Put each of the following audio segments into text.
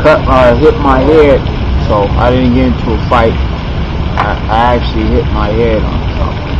hit my head, so I didn't get into a fight. I actually hit my head on something.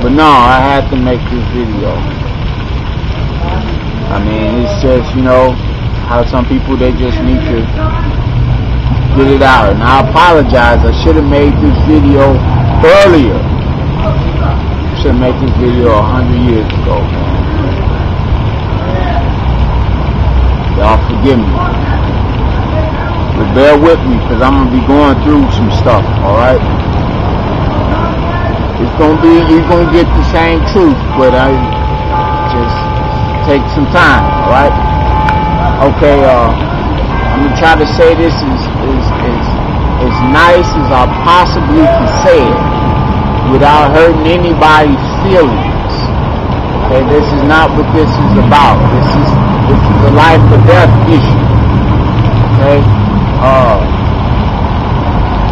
But no, I had to make this video. I mean, it's just, you know, how some people, they just need to get it out. And I apologize. I should have made this video earlier. Should have made this video 100 years ago, man. Y'all forgive me. But bear with me, because I'm going to be going through some stuff, alright? You're going to get the same truth, but I just take some time, alright? Okay, I'm going to try to say this as nice as I possibly can say it, without hurting anybody's feelings. Okay, this is not what this is about. This is a life or death issue. Okay?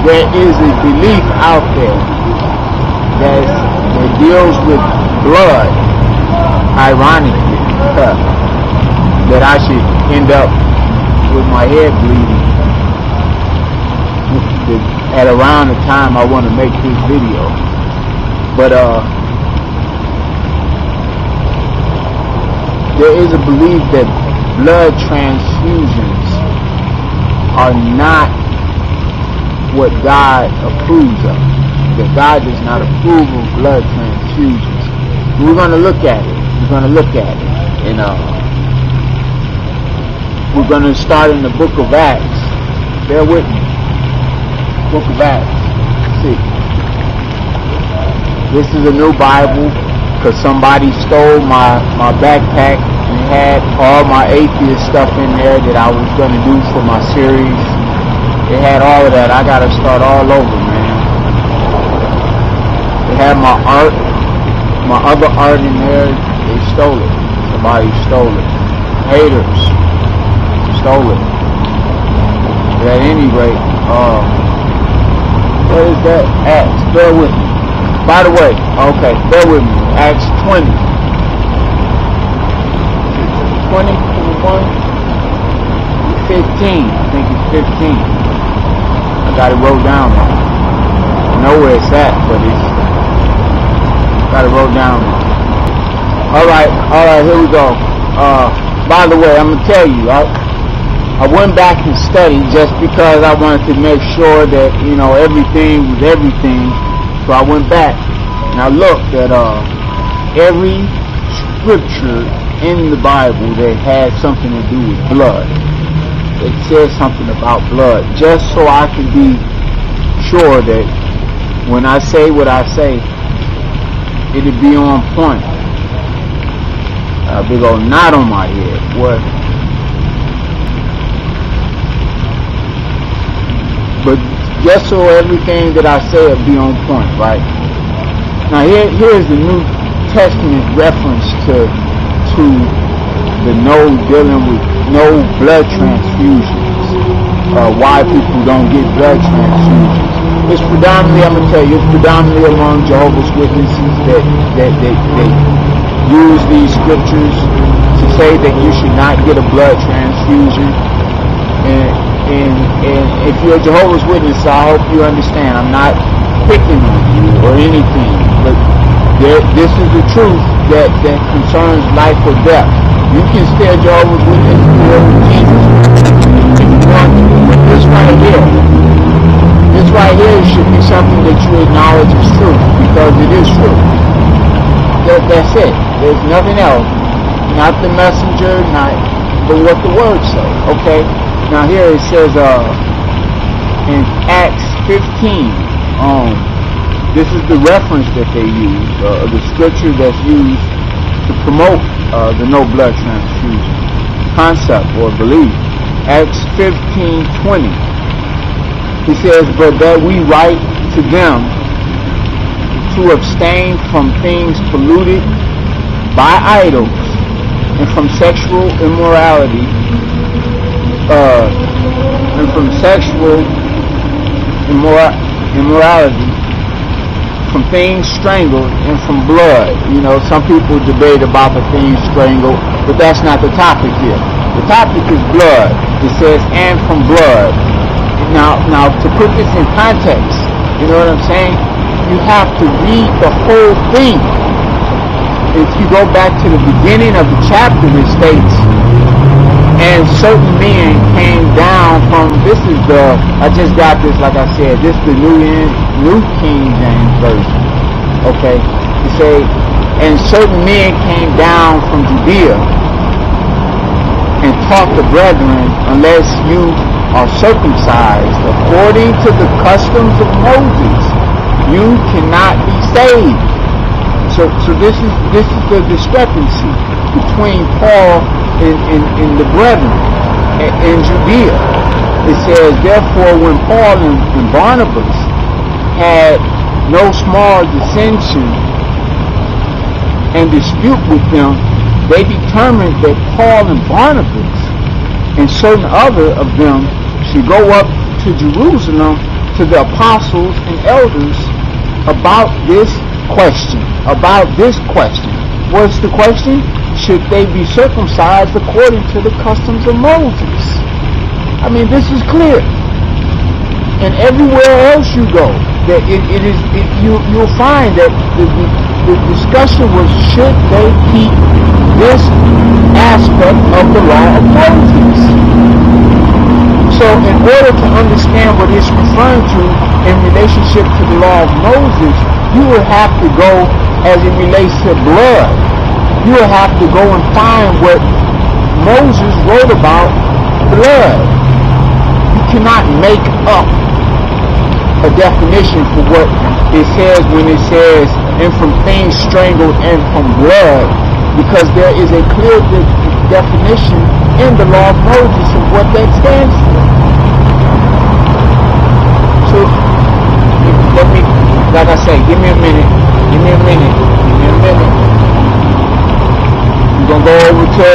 There is a belief out there that deals with blood, ironically, that I should end up with my head bleeding at around the time I want to make this video. But there is a belief that blood transfusions are not what God approves of. That God does not approve of blood transfusions. We're going to look at it. And we're going to start in the book of Acts. Bear with me. Book of Acts. See. This is a new Bible, because somebody stole my backpack and it had all my atheist stuff in there that I was going to do for my series. It had all of that. I got to start all over, man. It had my art, my other art in there. They stole it. Somebody stole it. Haters stole it. But at any rate, what is that? Acts. Bear with me. By the way, okay, bear with me. Acts 20. 20, 21, 15. I think it's 15. I got it wrote down. I know where it's at, but it's got it wrote down. Alright, here we go. By the way, I'm gonna tell you, I went back and studied just because I wanted to make sure that, you know, everything was everything. So I went back and I looked at every scripture in the Bible that had something to do with blood. It says something about blood, just so I can be sure that when I say what I say, it'll be on point. A big old knot on my head. What? But just so everything that I say will be on point, right? Now here's the New Testament reference to the dealing with no blood transfusions. Why people don't get blood transfusions. It's predominantly, I'm gonna tell you, it's predominantly among Jehovah's Witnesses that use these scriptures to say that you should not get a blood transfusion. And if you're a Jehovah's Witness, I hope you understand. I'm not picking on you or anything, but this is the truth that concerns life or death. You can stay a Jehovah's Witness for Jesus if you want to, but this right here should be something that you acknowledge is true, because it is true. That's it. There's nothing else. Not the messenger, not but what the words say. Okay? Now here it says in Acts 15, this is the reference that they use, the scripture that's used to promote the no blood transfusion concept or belief. Acts 15:20. He says, but that we write to them to abstain from things polluted by idols and from sexual immorality, from things strangled, and from blood. You know, some people debate about the things strangled, but that's not the topic here. The topic is blood. It says, and from blood. Now, to put this in context, you know what I'm saying? You have to read the whole thing. If you go back to the beginning of the chapter, it states, and certain men came down from, I just got this, like I said, this is the New King James Version. Okay? It say, and certain men came down from Judea and taught the brethren, unless you are circumcised according to the customs of Moses, you cannot be saved. So this is the discrepancy between Paul and the brethren in Judea. It says, therefore, when Paul and Barnabas had no small dissension and dispute with them, they determined that Paul and Barnabas and certain other of them should go up to Jerusalem to the apostles and elders about this question. What's the question? Should they be circumcised according to the customs of Moses? I mean, this is clear. And everywhere else you go, that you'll find that the discussion was, should they keep this aspect of the law of Moses? So in order to understand what it's referring to in relationship to the law of Moses, you will have to go as it relates to blood. You will have to go and find what Moses wrote about blood. You cannot make up a definition for what it says when it says, and from things strangled and from blood, because there is a clear definition in the law of Moses of what that stands for. So, let me, like I say, give me a minute. We're going to go over to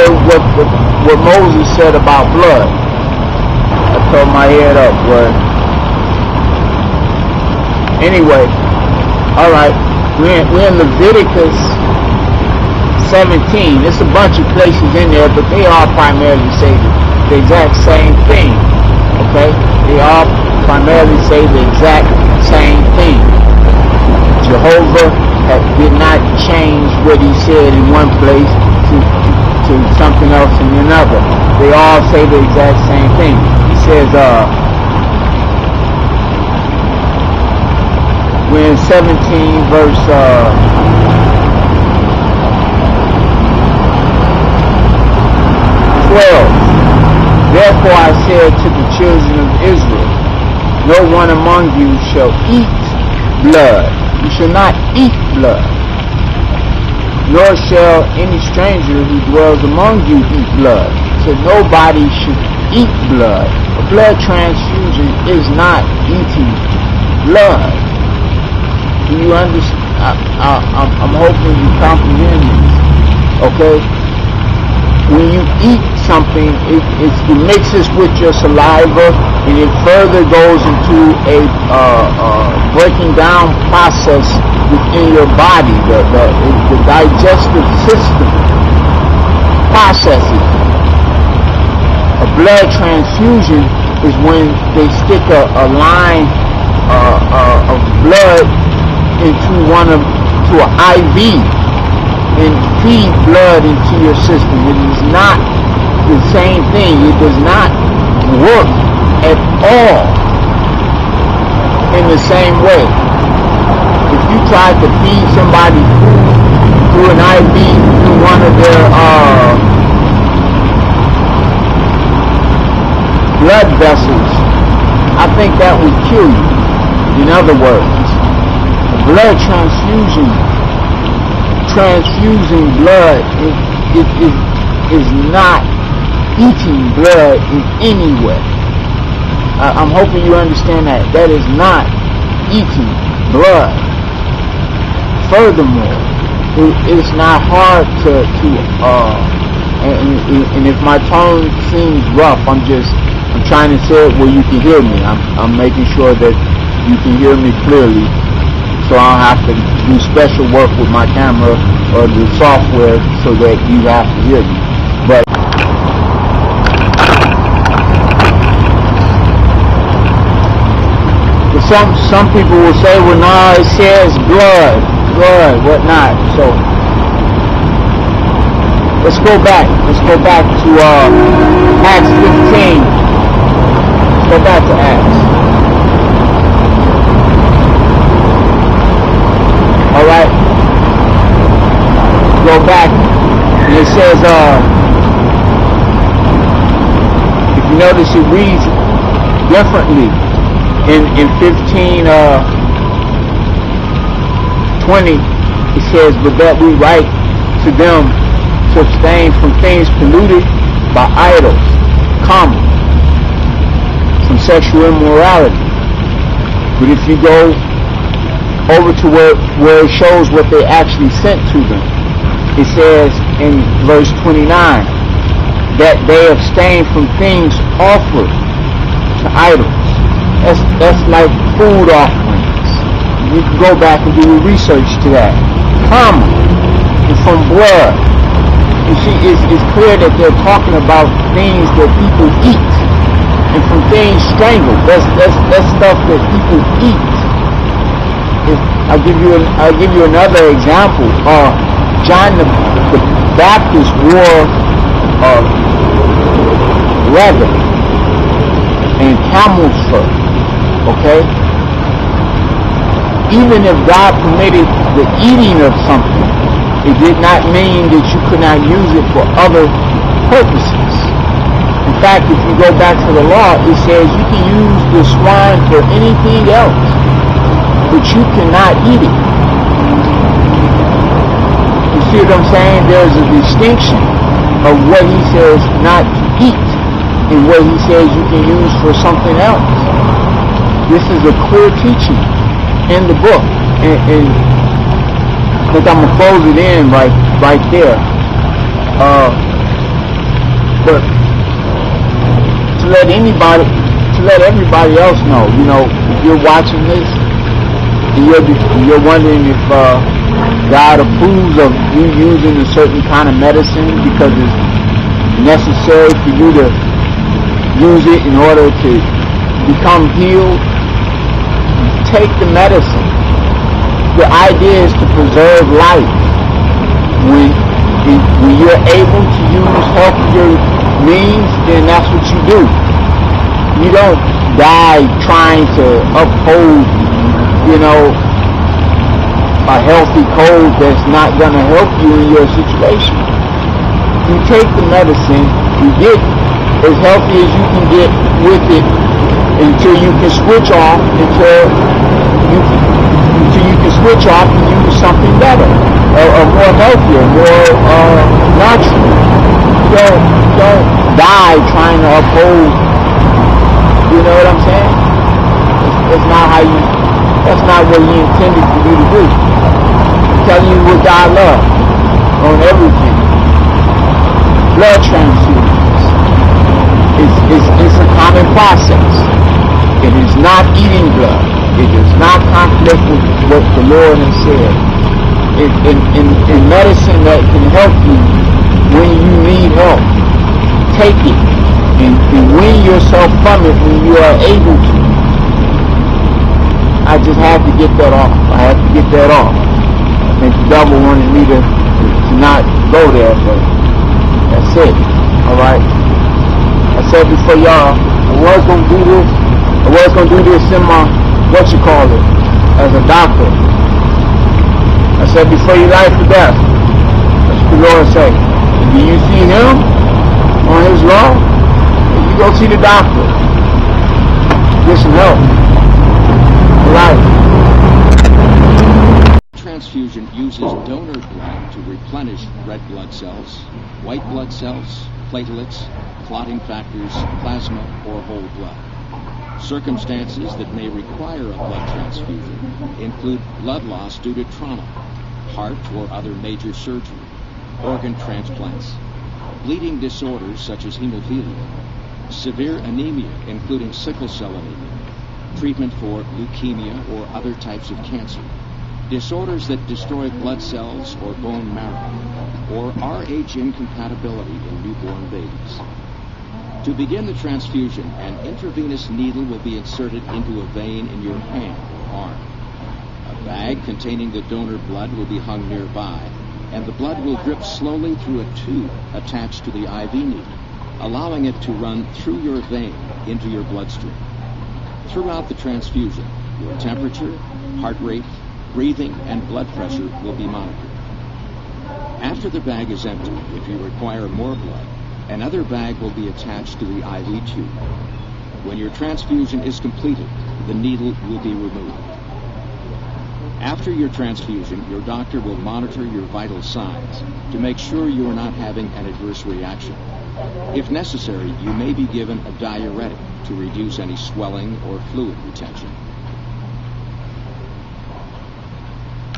what Moses said about blood. I turned my head up, boy. Anyway, alright, we're in Leviticus 17. There's a bunch of places in there, but they all primarily say the exact same thing. Okay? They all primarily say the exact same thing. Jehovah did not change what he said in one place to something else in another. They all say the exact same thing. He says, we're in 17 verse 12. Therefore I said to the children of Israel, no one among you shall eat blood. You shall not eat blood. Nor shall any stranger who dwells among you eat blood. So nobody should eat blood. A blood transfusion is not eating blood. Do you understand? I'm hoping you comprehend this. Okay? When you eat something, it mixes with your saliva, and it further goes into a breaking down process within your body. The digestive system processes. A blood transfusion is when they stick a line of blood into to an IV and feed blood into your system. It is not the same thing. It does not work at all in the same way. If you tried to feed somebody food through an IV through one of their blood vessels, I think that would kill you. In other words, blood transfusing blood is not eating blood in any way. I'm hoping you understand that. That is not eating blood. Furthermore, it's not hard and if my tone seems rough, I'm trying to say it where you can hear me. I'm making sure that you can hear me clearly, so I don't have to do special work with my camera or the software so that you have to hear me. But some people will say, well, no, it says blood, whatnot. So let's go back to Acts 15. Let's go back to Acts. All right. Go back, and it says, if you notice, it reads differently. In 15:20, it says, but that we write to them to abstain from things polluted by idols, from sexual immorality. But if you go over to where it shows what they actually sent to them, it says in verse 29 that they abstain from things offered to idols. That's like food offerings. You can go back and do your research to that. And from blood. You see, it's clear that they're talking about things that people eat, and from things strangled. That's stuff that people eat. I'll give you another example. John the Baptist wore leather and camel's fur. Okay? Even if God permitted the eating of something, it did not mean that you could not use it for other purposes. In fact, if you go back to the law, it says you can use the swine for anything else, but you cannot eat it. You see what I'm saying? There's a distinction of what he says not to eat and what he says you can use for something else. This is a clear teaching in the book, and I think I'm gonna close it in right there. But to let everybody else know, if you're watching this and you're wondering if God approves of you using a certain kind of medicine because it's necessary for you to use it in order to become healed, take the medicine. The idea is to preserve life. When you're able to use healthier means, then that's what you do. You don't die trying to uphold, a healthy code that's not going to help you in your situation. You take the medicine, you get as healthy as you can get with it until you can switch off, until you can switch off and use something better, or more healthier, more natural. You don't die trying to uphold. You know what I'm saying? That's not what he intended for you to do. I'm telling you what God loves on everything. Blood transfusions. It's a common process. It is not eating blood. It does not conflict with what the Lord has said. In medicine that can help you when you need help, take it and wean yourself from it when you are able to. I just had to get that off. I think the devil wanted me to not go there, but that's it. Alright? I said before y'all, I was going to do this in my, as a doctor. I said before you life or death. That's what the Lord said. Do you see him on his law? You go see the doctor. Get some help. Transfusion uses donor blood to replenish red blood cells, white blood cells, platelets, clotting factors, plasma, or whole blood. Circumstances that may require a blood transfusion include blood loss due to trauma, heart or other major surgery, organ transplants, bleeding disorders such as hemophilia, severe anemia including sickle cell anemia, treatment for leukemia or other types of cancer, disorders that destroy blood cells or bone marrow, or Rh incompatibility in newborn babies. To begin the transfusion, an intravenous needle will be inserted into a vein in your hand or arm. A bag containing the donor blood will be hung nearby, and the blood will drip slowly through a tube attached to the IV needle, allowing it to run through your vein into your bloodstream. Throughout the transfusion, your temperature, heart rate, breathing, and blood pressure will be monitored. After the bag is empty, if you require more blood, another bag will be attached to the IV tube. When your transfusion is completed, the needle will be removed. After your transfusion, your doctor will monitor your vital signs to make sure you are not having an adverse reaction. If necessary, you may be given a diuretic to reduce any swelling or fluid retention.